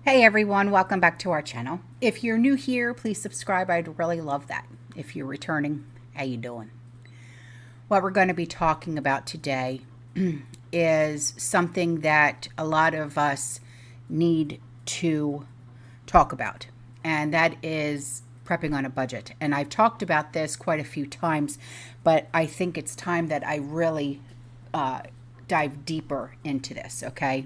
Hey everyone, welcome back to our channel. If you're new here, please subscribe. I'd really love that. If you're returning, how you doing? What we're going to be talking about today is something that a lot of us need to talk about, and that is prepping on a budget. And I've talked about this quite a few times, but I think it's time that I really dive deeper into this, okay?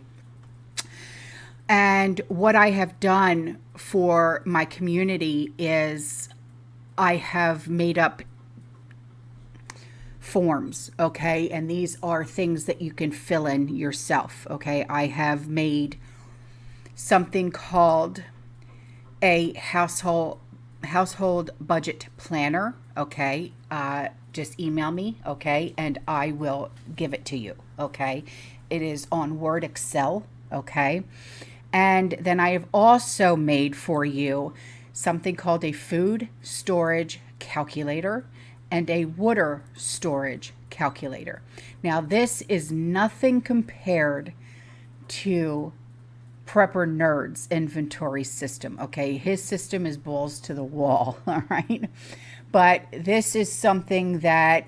And what I have done for my community is I have made up forms, okay? And these are things that you can fill in yourself, okay? I have made something called a household budget planner, okay? Just email me, okay? And I will give it to you, okay? It is on Word Excel, okay? And then I have also made for you something called a food storage calculator and a water storage calculator. Now, this is nothing compared to Prepper Nerd's inventory system, okay? His system is balls to the wall, all right? But this is something that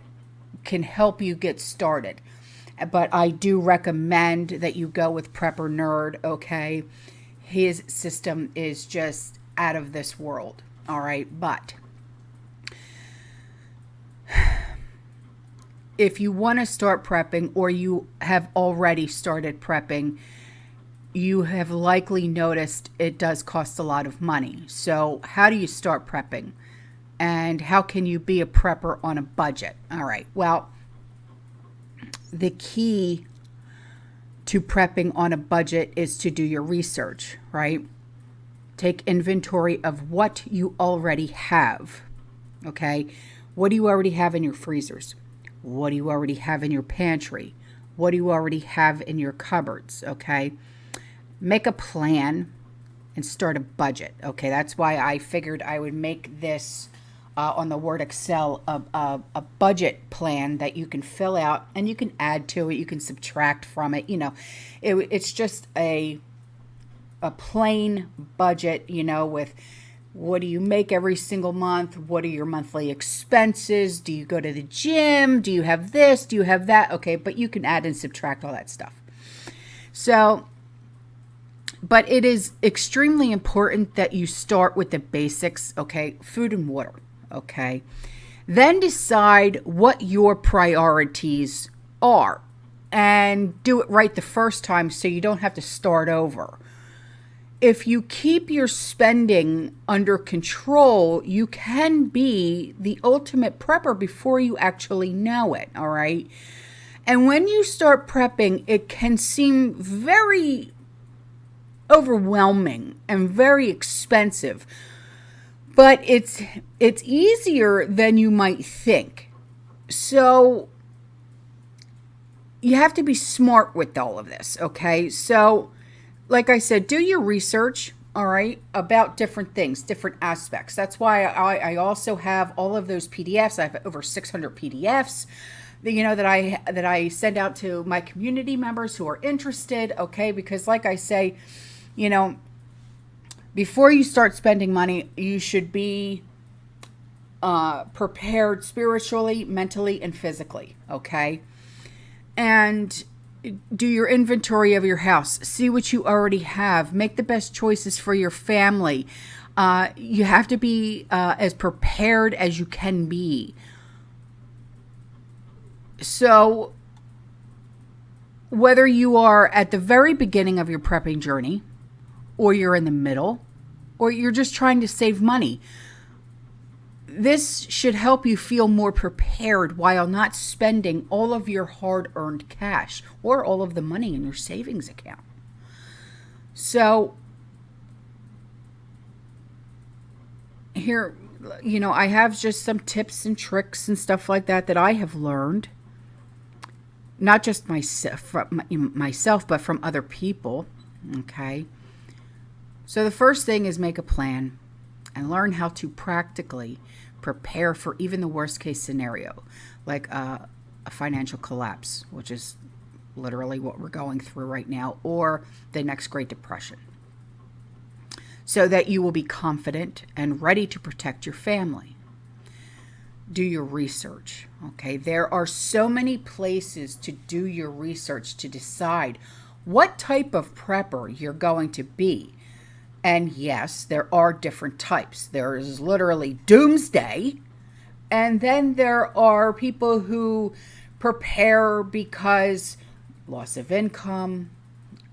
can help you get started. But I do recommend that you go with Prepper Nerd, okay? His system is just out of this world, all right? But if you want to start prepping, or you have already started prepping, you have likely noticed it does cost a lot of money. So how do you start prepping? And how can you be a prepper on a budget? All right, well, the key to prepping on a budget is to do your research, right? Take inventory of what you already have, okay? What do you already have in your freezers? What do you already have in your pantry? What do you already have in your cupboards, okay? Make a plan and start a budget, okay? That's why I figured I would make this on the Word Excel a budget plan that you can fill out, and you can add to it, you can subtract from it, you know. It's just a plain budget, you know, with what do you make every single month, what are your monthly expenses, do you go to the gym, do you have this, do you have that, okay? But you can add and subtract all that stuff. So, but it is extremely important that you start with the basics, okay? Food and water. Okay, then decide what your priorities are and do it right the first time so you don't have to start over. If you keep your spending under control, you can be the ultimate prepper before you actually know it, all right? And when you start prepping, it can seem very overwhelming and very expensive. But it's easier than you might think. So you have to be smart with all of this, okay? So like I said, do your research, all right, about different things, different aspects. That's why I also have all of those PDFs. I have over 600 PDFs, you know, that I send out to my community members who are interested, okay? Because like I say, you know, before you start spending money, you should be prepared spiritually, mentally, and physically, okay? And do your inventory of your house. See what you already have. Make the best choices for your family. You have to be as prepared as you can be. So whether you are at the very beginning of your prepping journey, or you're in the middle, or you're just trying to save money, this should help you feel more prepared while not spending all of your hard-earned cash or all of the money in your savings account. So here, you know, I have just some tips and tricks and stuff like that I have learned, not just myself, but from other people, okay? So the first thing is make a plan and learn how to practically prepare for even the worst case scenario, like a financial collapse, which is literally what we're going through right now, or the next Great Depression. so that you will be confident and ready to protect your family. Do your research. Okay, there are so many places to do your research to decide what type of prepper you're going to be. And yes, there are different types. There is literally doomsday, and then there are people who prepare because loss of income,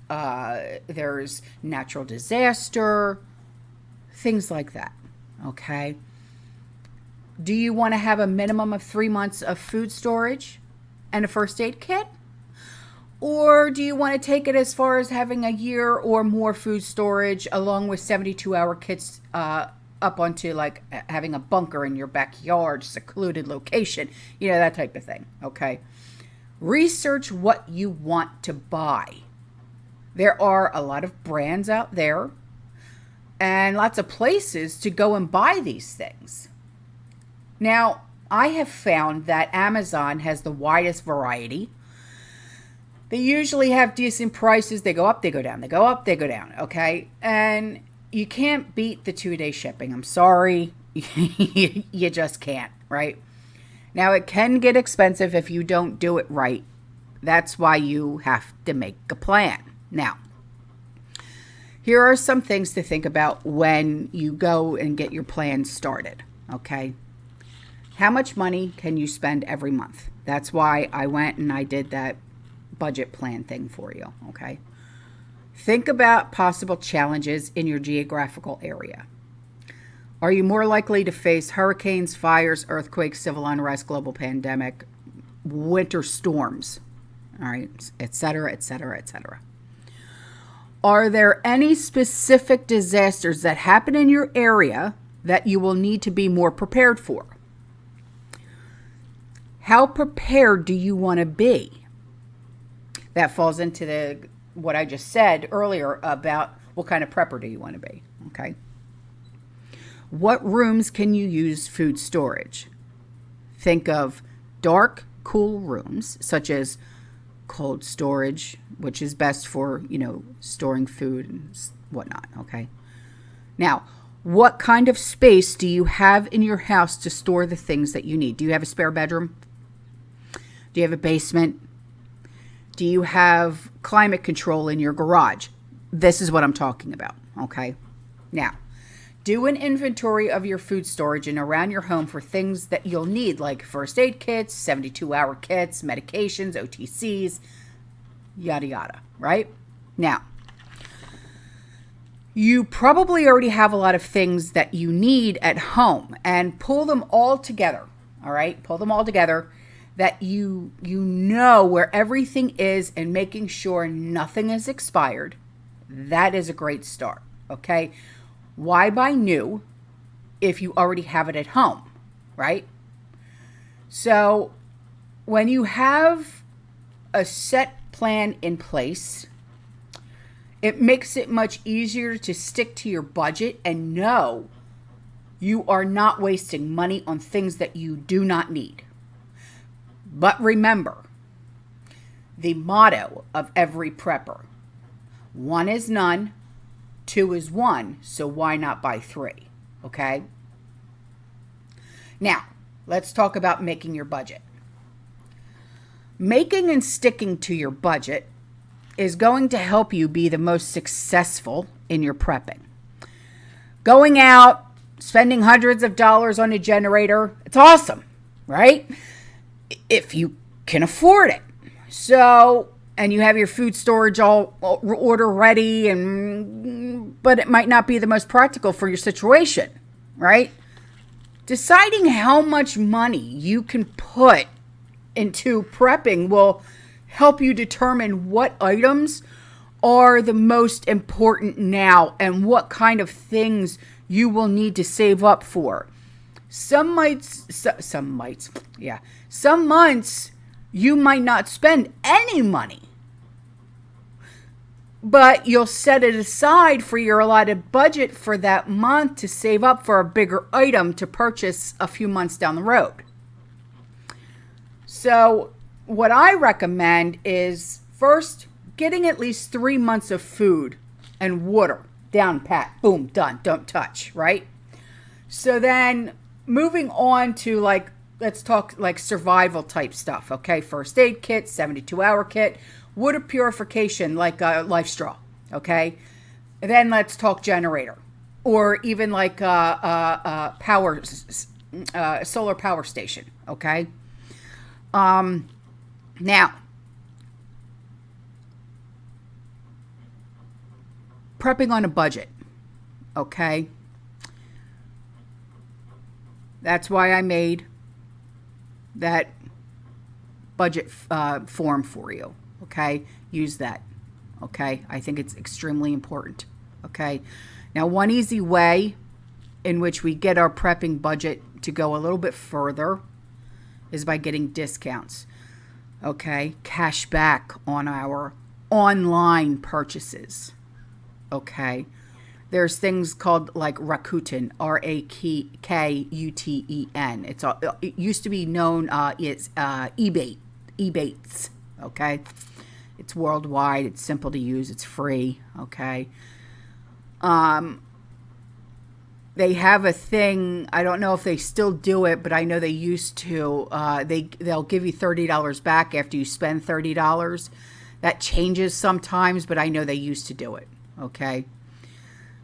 there's natural disaster, things like that. Okay. Do you want to have a minimum of 3 months of food storage and a first aid kit? Or do you want to take it as far as having a year or more food storage along with 72-hour kits up onto like having a bunker in your backyard, secluded location, that type of thing, okay? Research what you want to buy. There are a lot of brands out there and lots of places to go and buy these things. Now, I have found that Amazon has the widest variety. They usually have decent prices. They go up, they go down. They go up, they go down, okay? And you can't beat the 2-day shipping. I'm sorry. You just can't, right? Now, it can get expensive if you don't do it right. That's why you have to make a plan. Now, here are some things to think about when you go and get your plan started, okay? How much money can you spend every month? That's why I went and I did that budget plan thing for you, okay? Think about possible challenges in your geographical area. Are you more likely to face hurricanes, fires, earthquakes, civil unrest, global pandemic, winter storms, all right, et cetera, et cetera, et cetera? Are there any specific disasters that happen in your area that you will need to be more prepared for? How prepared do you want to be? That falls into what I just said earlier about what kind of prepper do you want to be, okay? What rooms can you use food storage? Think of dark, cool rooms, such as cold storage, which is best for, storing food and whatnot, okay? Now, what kind of space do you have in your house to store the things that you need? Do you have a spare bedroom? Do you have a basement? Do you have climate control in your garage? This is what I'm talking about, okay? Now, do an inventory of your food storage and around your home for things that you'll need, like first aid kits, 72-hour kits, medications, OTCs, yada, yada, right? Now, you probably already have a lot of things that you need at home, and pull them all together, all right? Pull them all together that you know where everything is and making sure nothing is expired. That is a great start, okay? Why buy new if you already have it at home, right? So when you have a set plan in place, it makes it much easier to stick to your budget and know you are not wasting money on things that you do not need. But remember, the motto of every prepper: 1 is none, 2 is 1, so why not buy 3, okay? Now, let's talk about making your budget. Making and sticking to your budget is going to help you be the most successful in your prepping. Going out, spending hundreds of dollars on a generator, it's awesome, right? If you can afford it. So, and you have your food storage all order ready, but it might not be the most practical for your situation, right? Deciding how much money you can put into prepping will help you determine what items are the most important now and what kind of things you will need to save up for. Some months you might not spend any money, but you'll set it aside for your allotted budget for that month to save up for a bigger item to purchase a few months down the road. So what I recommend is first getting at least 3 months of food and water Down pat, boom, done, don't touch, right? So then moving on to like, let's talk like survival type stuff, okay? First aid kit, 72-hour kit, water purification like a life straw, okay? And then let's talk generator, or even like power, solar power station, okay? Now, prepping on a budget, okay? That's why I made that budget form for you, okay? Use that, okay? I think it's extremely important, okay? Now, one easy way in which we get our prepping budget to go a little bit further is by getting discounts, okay? Cash back on our online purchases, okay? There's things called like Rakuten, Rakuten. It used to be known as Ebates, okay? It's worldwide. It's simple to use. It's free, okay? They have a thing. I don't know if they still do it, but I know they used to. They'll give you $30 back after you spend $30. That changes sometimes, but I know they used to do it, okay?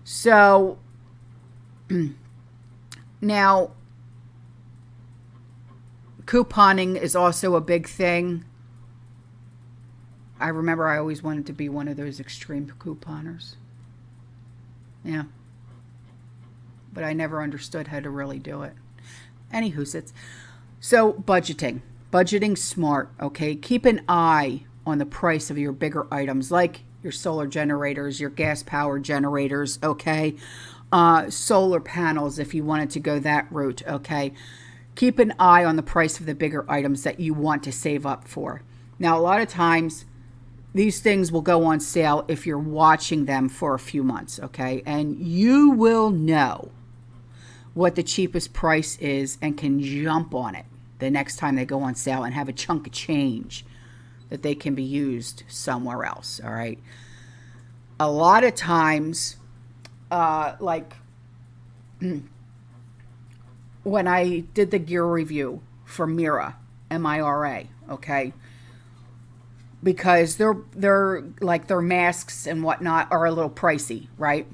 So now couponing is also a big thing. I remember I always wanted to be one of those extreme couponers. Yeah. But I never understood how to really do it. Anywho, so budgeting smart, okay? Keep an eye on the price of your bigger items, like your solar generators, your gas power generators, okay? Solar panels, if you wanted to go that route, okay? Keep an eye on the price of the bigger items that you want to save up for. Now, a lot of times, these things will go on sale if you're watching them for a few months, okay? And you will know what the cheapest price is and can jump on it the next time they go on sale and have a chunk of change that they can be used somewhere else, all right? A lot of times, like when I did the gear review for MIRA, MIRA, okay? Because they're like their masks and whatnot are a little pricey, right?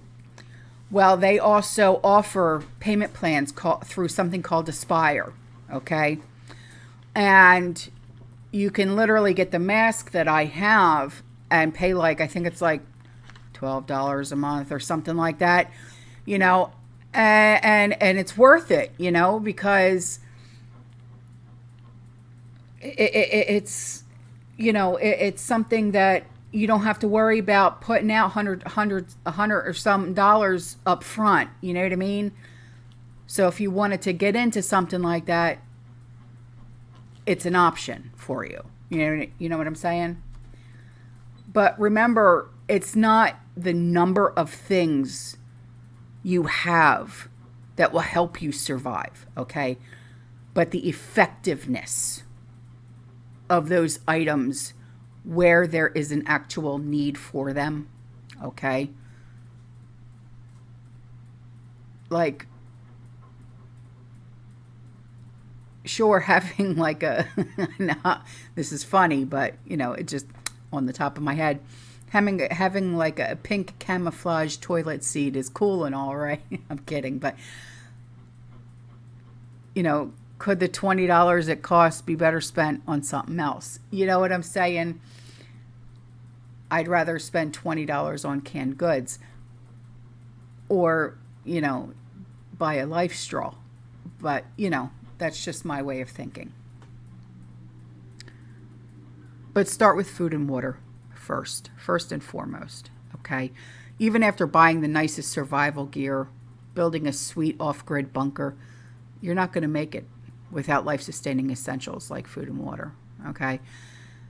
Well, they also offer payment plans through something called Aspire, okay? And you can literally get the mask that I have and pay like, I think it's like $12 a month or something like that, you know, and it's worth it, you know, because it's, you know, it's something that you don't have to worry about putting out $100 or some dollars up front. You know what I mean? So if you wanted to get into something like that, it's an option for you. You know what I'm saying? But remember, it's not the number of things you have that will help you survive, okay? But the effectiveness of those items where there is an actual need for them, okay? Like, sure, having like a, this is funny, but, you know, it just on the top of my head, having like a pink camouflage toilet seat is cool and all, right? I'm kidding, but, you know, could the $20 it costs be better spent on something else? You know what I'm saying? I'd rather spend $20 on canned goods or, you know, buy a life straw. But, you know, that's just my way of thinking. But start with food and water first and foremost, okay? Even after buying the nicest survival gear, building a sweet off-grid bunker, you're not going to make it without life-sustaining essentials like food and water, okay?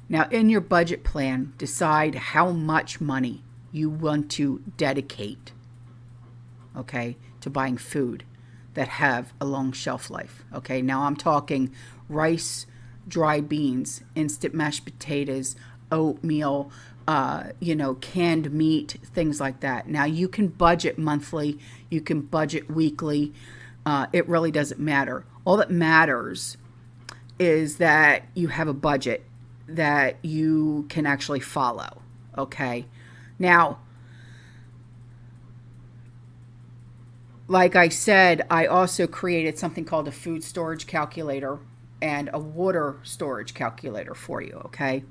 Now, in your budget plan, decide how much money you want to dedicate, okay, to buying food that have a long shelf life, okay? Now, I'm talking rice, dry beans, instant mashed potatoes, oatmeal, canned meat, things like that. Now you can budget monthly, you can budget weekly. It really doesn't matter. All that matters is that you have a budget that you can actually follow. Okay. Now, like I said, I also created something called a food storage calculator and a water storage calculator for you. Okay.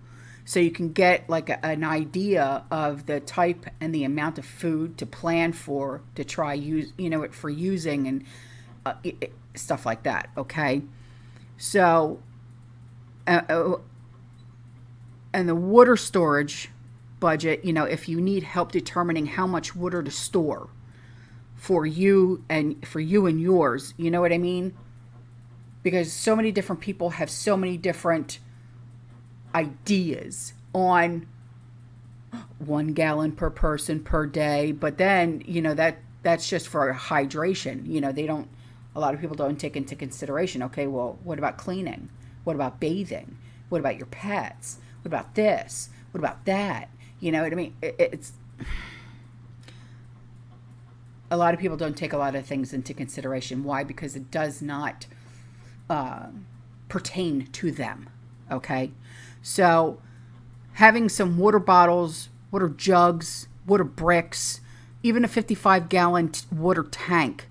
So you can get like an idea of the type and the amount of food to plan for, to try use, it for using and stuff like that. Okay. So, and the water storage budget, if you need help determining how much water to store for you and yours, you know what I mean? Because so many different people have so many different ideas on 1 gallon per person per day. But then, that's just for hydration. A lot of people don't take into consideration, okay, well, what about cleaning? What about bathing? What about your pets? What about this? What about that? You know what I mean? It's a lot of people don't take a lot of things into consideration. Why? Because it does not pertain to them. Okay. So having some water bottles, water jugs, water bricks, even a 55-gallon water tank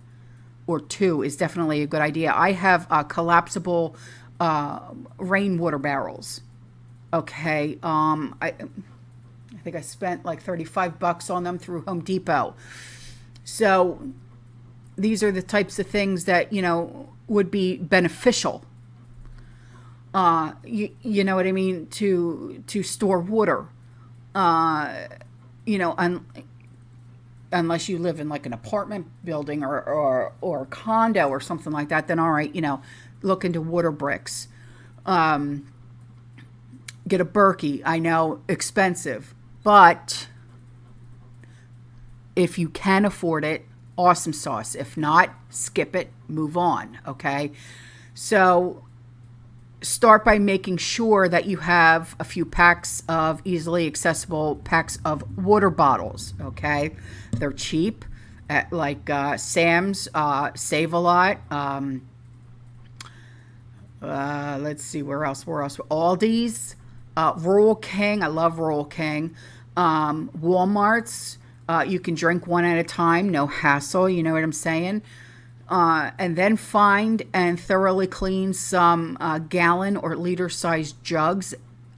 or two is definitely a good idea. I have collapsible rainwater barrels. Okay. I think I spent like $35 on them through Home Depot. So these are the types of things that, would be beneficial. You know what I mean? To store water. Unless you live in like an apartment building or a condo or something like that, then all right, look into water bricks. Get a Berkey. I know, expensive, but if you can afford it, awesome sauce. If not, skip it, move on. Okay. So start by making sure that you have a few packs of easily accessible packs of water bottles. Okay. They're cheap at like Sam's, Save a Lot. Let's see, where else? Aldi's, Rural King. I love Rural King. Walmart's. You can drink one at a time, no hassle. You know what I'm saying? And then find and thoroughly clean some gallon or liter sized jugs.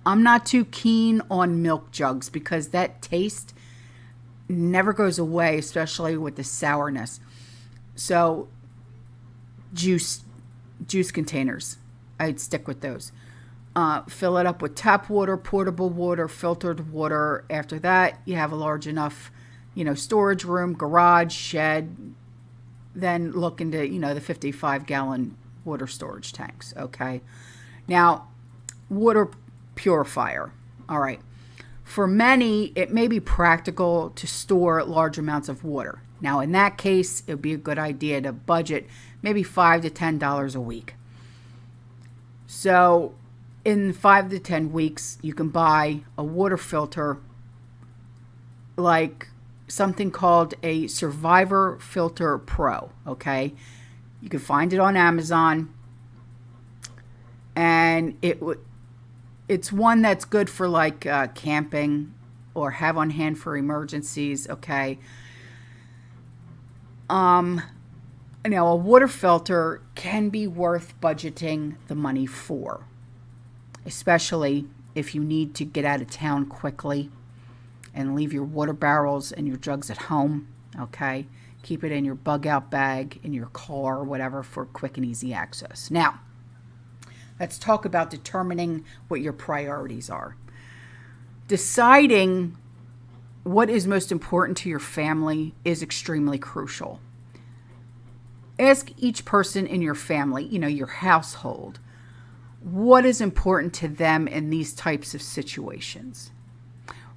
I'm not too keen on milk jugs because that taste never goes away, especially with the sourness. So juice containers, I'd stick with those. Fill it up with tap water, portable water, filtered water. After that, you have a large enough storage room, garage, shed. Then look into, the 55-gallon water storage tanks. Okay. Now, water purifier. All right. For many, it may be practical to store large amounts of water. Now, in that case, it would be a good idea to budget maybe $5 to $10 a week. So in 5 to 10 weeks, you can buy a water filter like something called a Survivor Filter Pro. Okay. You can find it on Amazon, and it's one that's good for like camping or have on hand for emergencies. Okay. Now a water filter can be worth budgeting the money for, especially if you need to get out of town quickly and leave your water barrels and your jugs at home. Okay. Keep it in your bug out bag, in your car, whatever, for quick and easy access. Now, let's talk about determining what your priorities are. Deciding what is most important to your family is extremely crucial. Ask each person in your family, your household, what is important to them in these types of situations.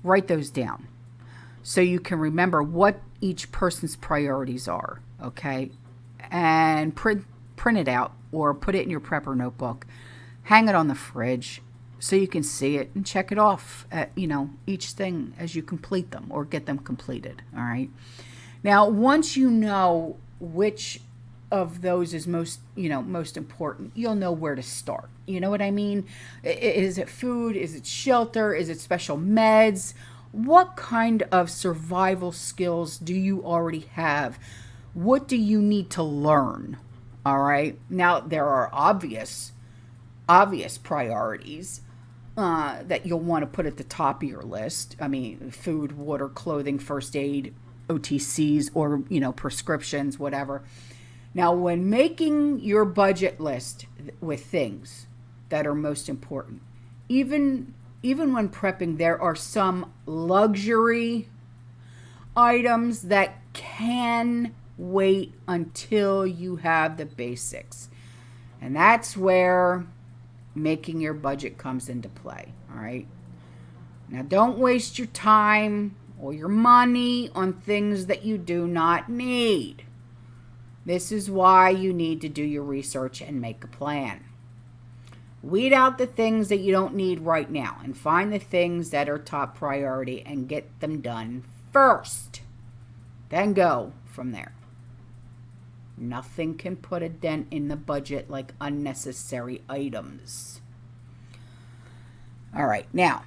Write those down so you can remember what each person's priorities are, okay? And print it out or put it in your prepper notebook. Hang it on the fridge. so you can see it and check it off at, each thing as you complete them or get them completed. All right. Now, once you know which of those is most important, you'll know where to start. You know what I mean? Is it food? Is it shelter? Is it special meds? What kind of survival skills do you already have? What do you need to learn? All right. Now, there are obvious priorities that you'll want to put at the top of your list. I mean, food, water, clothing, first aid, OTCs, or, prescriptions, whatever. Now, when making your budget list with things that are most important, even when prepping, there are some luxury items that can wait until you have the basics. And that's where making your budget comes into play. All right. Now, don't waste your time or your money on things that you do not need. This is why you need to do your research and make a plan. Weed out the things that you don't need right now and find the things that are top priority and get them done first. Then go from there. Nothing can put a dent in the budget like unnecessary items. All right, now,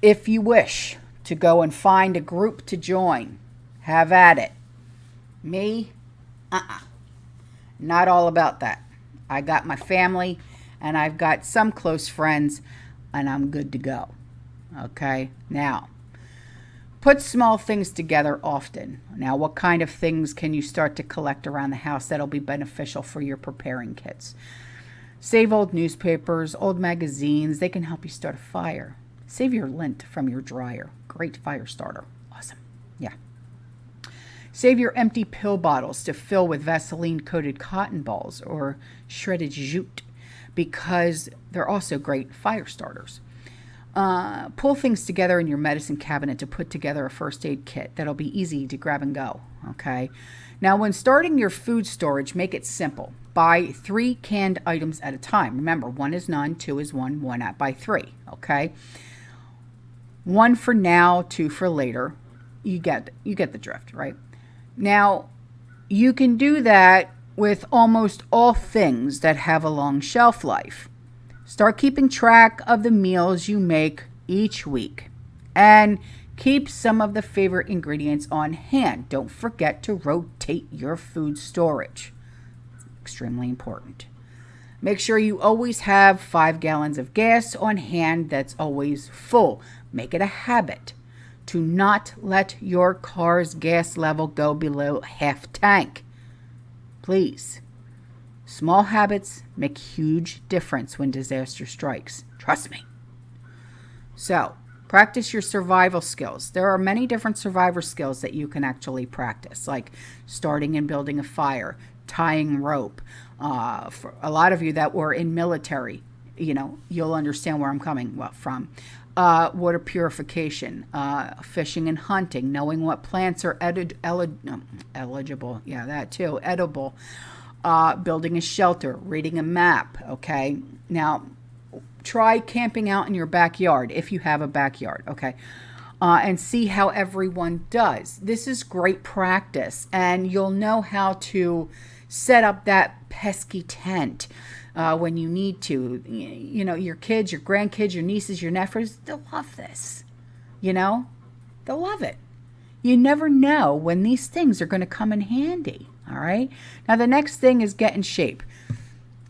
if you wish to go and find a group to join, have at it. Me? Not all about that. I got my family and I've got some close friends and I'm good to go. Okay, now, put small things together often. Now, what kind of things can you start to collect around the house that'll be beneficial for your preparing kits? Save old newspapers, old magazines. They can help you start a fire. Save your lint from your dryer. Great fire starter. Awesome. Yeah. Save your empty pill bottles to fill with Vaseline-coated cotton balls or shredded jute because they're also great fire starters. Pull things together in your medicine cabinet to put together a first aid kit that'll be easy to grab and go. Okay. Now, when starting your food storage, make it simple. Buy 3 canned items at a time. Remember, 1 is none, 2 is 1, 1 at buy 3. Okay. 1 for now, 2 for later. You get the drift, right? Now, you can do that with almost all things that have a long shelf life. Start keeping track of the meals you make each week and keep some of the favorite ingredients on hand. Don't forget to rotate your food storage. It's extremely important. Make sure you always have 5 gallons of gas on hand that's always full. Make it a habit to not let your car's gas level go below half tank. Please. Small habits make huge difference when disaster strikes. Trust me. So, practice your survival skills. There are many different survivor skills that you can actually practice, like starting and building a fire, tying rope. For a lot of you that were in military, you'll understand where I'm coming from. Water purification, fishing and hunting, knowing what plants are eligible. Yeah, that too. Edible. Building a shelter, reading a map. Okay. Now, try camping out in your backyard if you have a backyard. Okay. And see how everyone does. This is great practice, and you'll know how to set up that pesky tent when you need to. Your kids, your grandkids, your nieces, your nephews, they'll love this. They'll love it. You never know when these things are going to come in handy. All right. Now, the next thing is get in shape.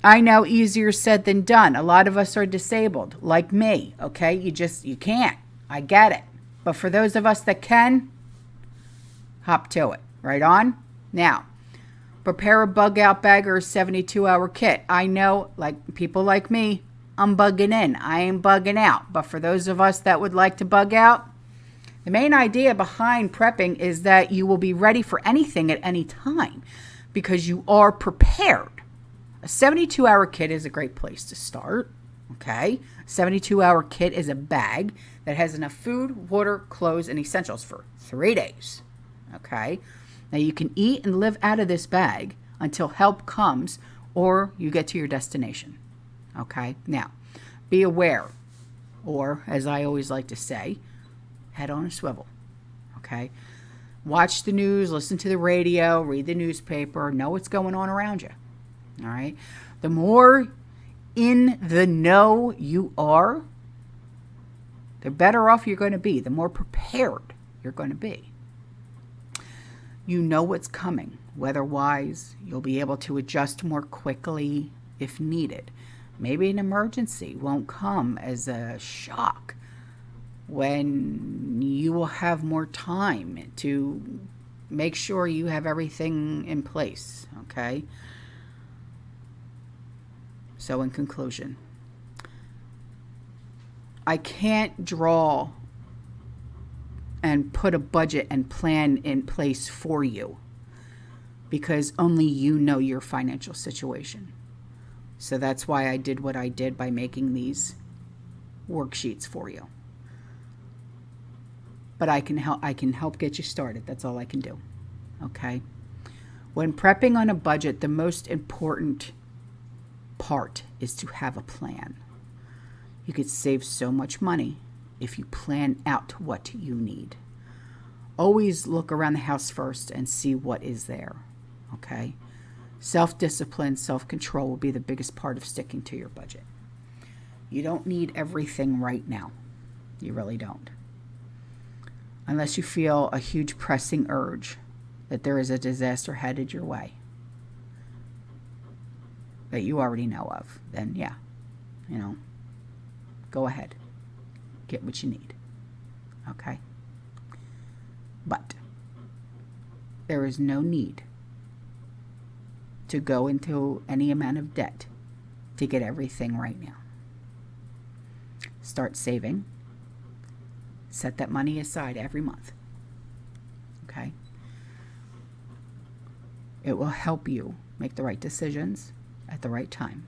I know, easier said than done. A lot of us are disabled, like me. Okay. You can't. I get it. But for those of us that can, hop to it. Right on. Now, prepare a bug out bag or a 72-hour kit. I know, like people like me, I'm bugging in. I ain't bugging out. But for those of us that would like to bug out, the main idea behind prepping is that you will be ready for anything at any time because you are prepared. A 72-hour kit is a great place to start. Okay. A 72-hour kit is a bag that has enough food, water, clothes, and essentials for 3 days. Okay. Now you can eat and live out of this bag until help comes or you get to your destination. Okay. Now, be aware. Or, as I always like to say, head on a swivel. Okay? Watch the news, listen to the radio, read the newspaper, know what's going on around you. All right? The more in the know you are, the better off you're going to be, the more prepared you're going to be. You know what's coming. Weather-wise, you'll be able to adjust more quickly if needed. Maybe an emergency won't come as a shock when you will have more time to make sure you have everything in place, okay? So in conclusion, I can't draw and put a budget and plan in place for you because only you know your financial situation. So that's why I did what I did by making these worksheets for you. But I can help get you started. That's all I can do. Okay? When prepping on a budget, the most important part is to have a plan. You could save so much money if you plan out what you need. Always look around the house first and see what is there. Okay? Self-discipline, self-control will be the biggest part of sticking to your budget. You don't need everything right now. You really don't. Unless you feel a huge pressing urge that there is a disaster headed your way that you already know of, then yeah, go ahead. Get what you need. Okay? But there is no need to go into any amount of debt to get everything right now. Start saving. Set that money aside every month. Okay? It will help you make the right decisions at the right time.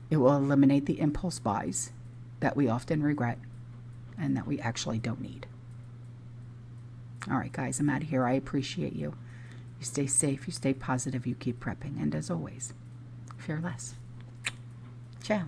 It will eliminate the impulse buys that we often regret and that we actually don't need. All right, guys, I'm out of here. I appreciate you. You stay safe, you stay positive, you keep prepping, and as always, fear less. Ciao.